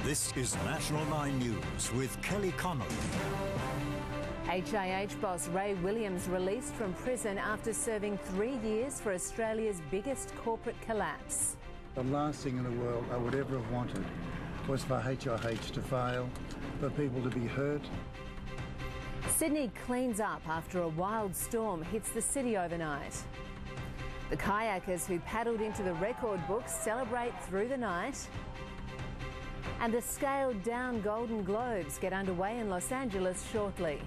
This is National 9 News with Kelly Connolly. HIH boss Ray Williams released from prison after serving 3 years for Australia's biggest corporate collapse. The last thing in the world I would ever have wanted was for HIH to fail, for people to be hurt. Sydney cleans up after a wild storm hits the city overnight. The kayakers who paddled into the record books celebrate through the night. And the scaled-down Golden Globes get underway in Los Angeles shortly.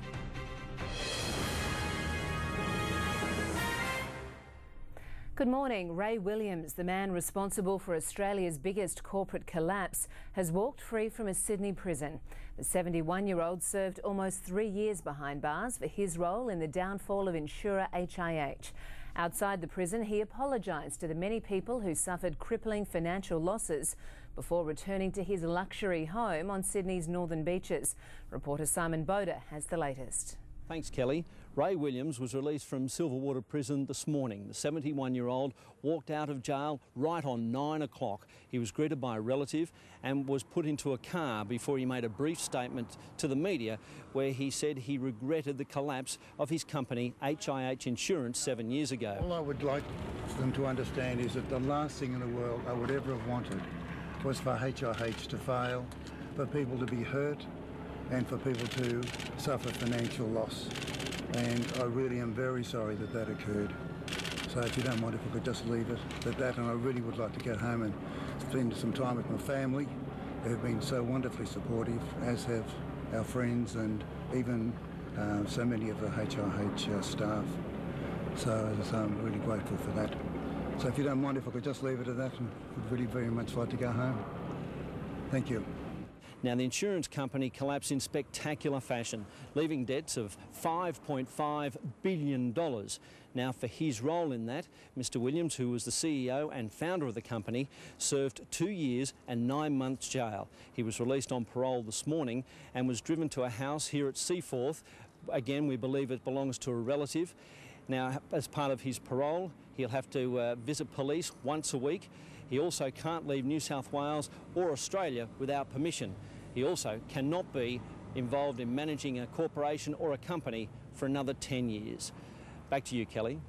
Good morning. Ray Williams, the man responsible for Australia's biggest corporate collapse, has walked free from a Sydney prison. The 71-year-old served almost 3 years behind bars for his role in the downfall of insurer HIH. Outside the prison, he apologised to the many people who suffered crippling financial losses before returning to his luxury home on Sydney's northern beaches. Reporter Simon Boda has the latest. Thanks, Kelly. Ray Williams was released from Silverwater Prison this morning. The 71-year-old walked out of jail right on 9 o'clock. He was greeted by a relative and was put into a car before he made a brief statement to the media where he said he regretted the collapse of his company HIH Insurance 7 years ago. All I would like them to understand is that the last thing in the world I would ever have wanted was for HIH to fail, for people to be hurt, and for people to suffer financial loss. And I really am very sorry that that occurred. So if you don't mind, if I could just leave it at that, and I really would like to get home and spend some time with my family. They've been so wonderfully supportive, as have our friends and even so many of the HIH staff. So as I say, I'm really grateful for that. So if you don't mind, if I could just leave it at that, and would really very much like to go home. Thank you. Now, the insurance company collapsed in spectacular fashion, leaving debts of $5.5 billion. Now, for his role in that, Mr. Williams, who was the CEO and founder of the company, served 2 years and 9 months jail. He was released on parole this morning and was driven to a house here at Seaforth. Again, we believe it belongs to a relative. Now, as part of his parole, he'll have to visit police once a week. He also can't leave New South Wales or Australia without permission. He also cannot be involved in managing a corporation or a company for another 10 years. Back to you, Kelly.